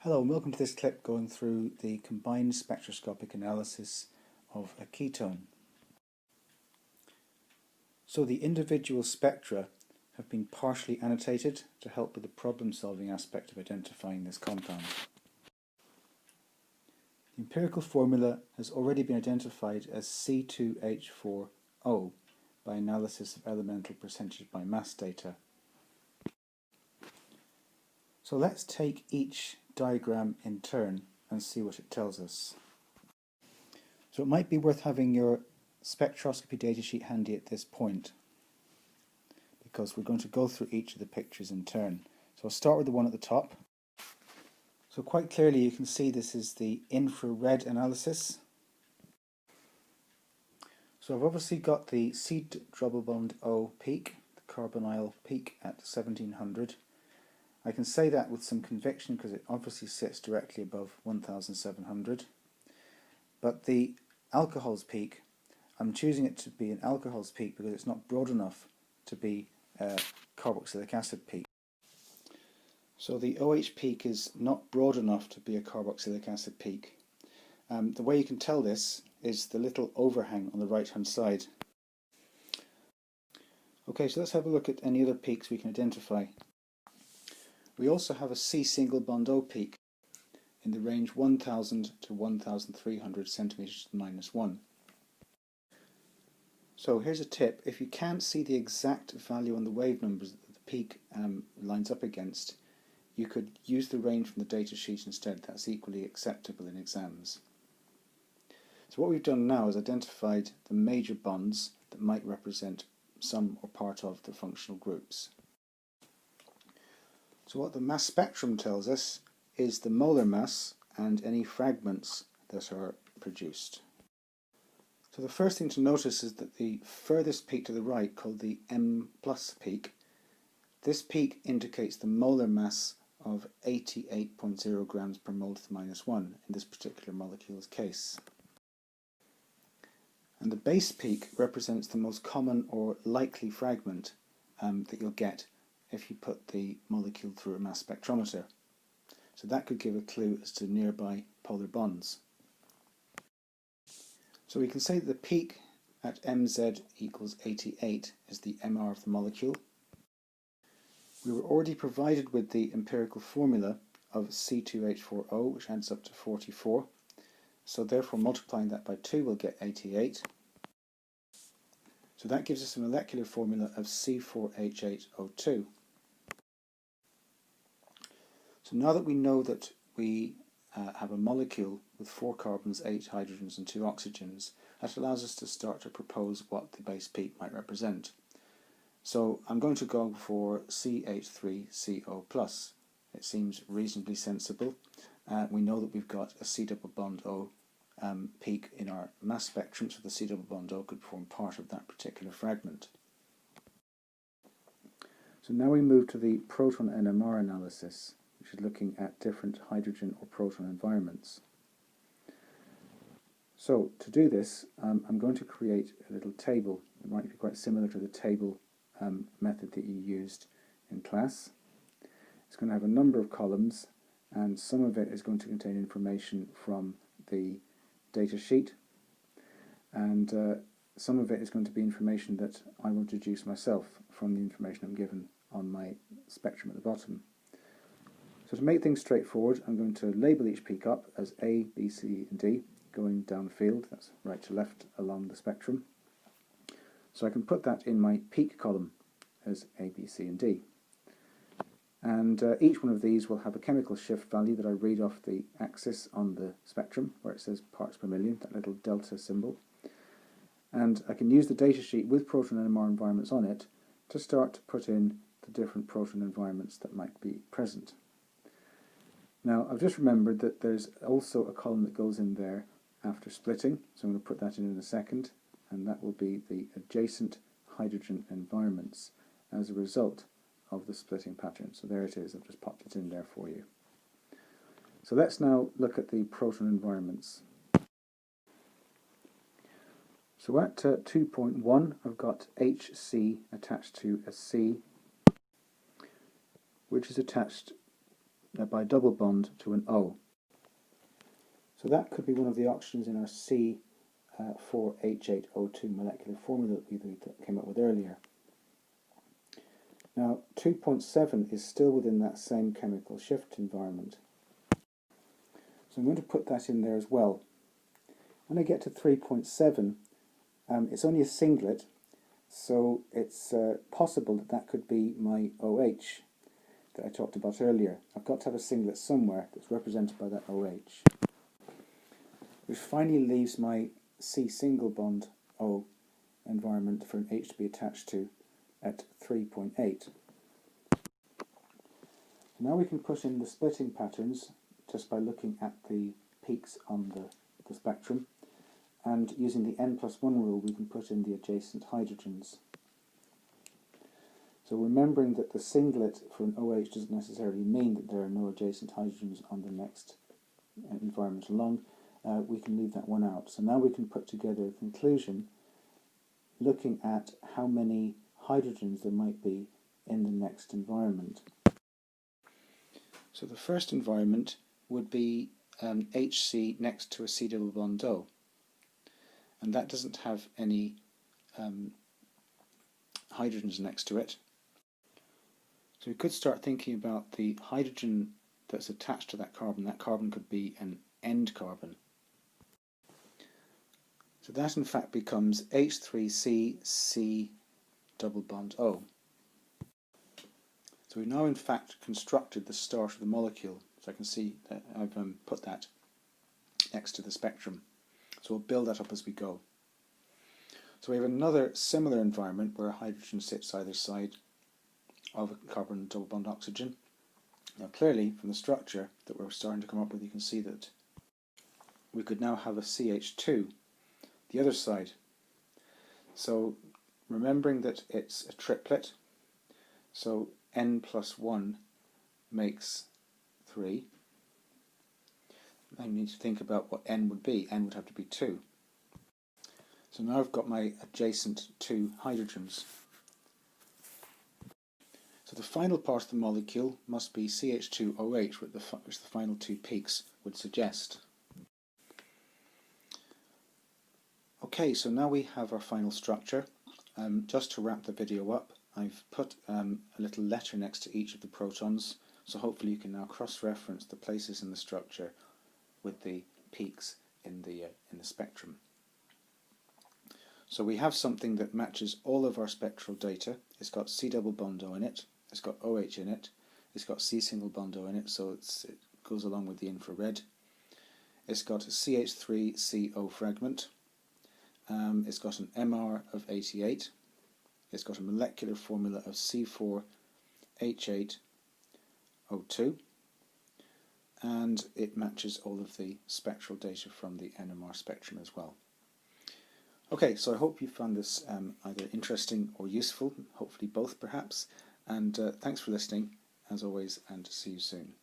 Hello and welcome to this clip going through the combined spectroscopic analysis of a ketone. So the individual spectra have been partially annotated to help with the problem-solving aspect of identifying this compound. The empirical formula has already been identified as C2H4O by analysis of elemental percentage by mass data. So let's take each diagram in turn and see what it tells us. So it might be worth having your spectroscopy datasheet handy at this point, because we're going to go through each of the pictures in turn. So I'll start with the one at the top. So quite clearly you can see this is the infrared analysis. So I've obviously got the C double bond O peak, the carbonyl peak at 1700. I can say that with some conviction because it obviously sits directly above 1700. But the alcohol's peak, I'm choosing it to be an alcohol's peak because it's not broad enough to be a carboxylic acid peak. So the OH peak is not broad enough to be a carboxylic acid peak. The way you can tell this is the little overhang on the right hand side. Okay, so let's have a look at any other peaks we can identify. We also have a C single bond O peak in the range 1000 to 1300 centimeters to the minus 1. So here's a tip: if you can't see the exact value on the wave numbers that the peak lines up against, you could use the range from the data sheet instead. That's equally acceptable in exams. So what we've done now is identified the major bonds that might represent some or part of the functional groups. So what the mass spectrum tells us is the molar mass and any fragments that are produced. So the first thing to notice is that the furthest peak to the right, called the M plus peak, this peak indicates the molar mass of 88.0 grams per mole to the minus 1 in this particular molecule's case. And the base peak represents the most common or likely fragment that you'll get if you put the molecule through a mass spectrometer. So that could give a clue as to nearby polar bonds. So we can say that the peak at MZ equals 88 is the MR of the molecule. We were already provided with the empirical formula of C2H4O, which adds up to 44. So therefore multiplying that by 2 we'll get 88. So that gives us a molecular formula of C4H8O2. So now that we know that we have a molecule with 4 carbons, 8 hydrogens and 2 oxygens, that allows us to start to propose what the base peak might represent. So I'm going to go for CH3CO+. It seems reasonably sensible. We know that we've got a C double bond O peak in our mass spectrum, so the C double bond O could form part of that particular fragment. So now we move to the proton NMR analysis, which is looking at different hydrogen or proton environments. So to do this, I'm going to create a little table. It might be quite similar to the table method that you used in class. It's going to have a number of columns, and some of it is going to contain information from the data sheet, and some of it is going to be information that I will deduce myself from the information I'm given on my spectrum at the bottom. So to make things straightforward, I'm going to label each peak up as A, B, C and D, going downfield, that's right to left along the spectrum. So I can put that in my peak column as A, B, C and D. And each one of these will have a chemical shift value that I read off the axis on the spectrum, where it says parts per million, that little delta symbol. And I can use the datasheet with proton NMR environments on it to start to put in the different proton environments that might be present. Now I've just remembered that there's also a column that goes in there after splitting, so I'm going to put that in a second, and that will be the adjacent hydrogen environments as a result of the splitting pattern. So there it is, I've just popped it in there for you. So let's now look at the proton environments. So at 2.1 I've got HC attached to a C, which is attached by a double bond to an O. So that could be one of the oxygens in our C4H8O2 molecular formula that we came up with earlier. Now 2.7 is still within that same chemical shift environment. So I'm going to put that in there as well. When I get to 3.7, it's only a singlet, so it's possible that that could be my OH that I talked about earlier. I've got to have a singlet somewhere that's represented by that OH. Which finally leaves my C single bond O environment for an H to be attached to at 3.8. Now we can put in the splitting patterns just by looking at the peaks on the spectrum, and using the n+1 rule we can put in the adjacent hydrogens. So remembering that the singlet for an OH doesn't necessarily mean that there are no adjacent hydrogens on the next environment along, we can leave that one out. So now we can put together a conclusion looking at how many hydrogens there might be in the next environment. So the first environment would be HC next to a C double bond O, and that doesn't have any hydrogens next to it. So we could start thinking about the hydrogen that's attached to that carbon. That carbon could be an end carbon. So that in fact becomes H3C C double bond O. So we've now in fact constructed the start of the molecule. So I can see that I've put that next to the spectrum. So we'll build that up as we go. So we have another similar environment where a hydrogen sits either side of a carbon double bond oxygen. Now clearly from the structure that we're starting to come up with, you can see that we could now have a CH2 the other side. So remembering that it's a triplet, so n+1 makes 3. I need to think about what n would be. N would have to be 2. So now I've got my adjacent 2 hydrogens. So the final part of the molecule must be CH2OH, which the final 2 peaks would suggest. Okay, so now we have our final structure. Just to wrap the video up, I've put a little letter next to each of the protons, so hopefully you can now cross-reference the places in the structure with the peaks in the spectrum. So we have something that matches all of our spectral data. It's got C double bond O in it, it's got OH in it, it's got C single bond O in it, so it goes along with the infrared. It's got a CH3CO fragment. It's got an MR of 88. It's got a molecular formula of C4H8O2, and it matches all of the spectral data from the NMR spectrum as well. Okay, so I hope you found this either interesting or useful, hopefully both perhaps, and thanks for listening as always, and see you soon.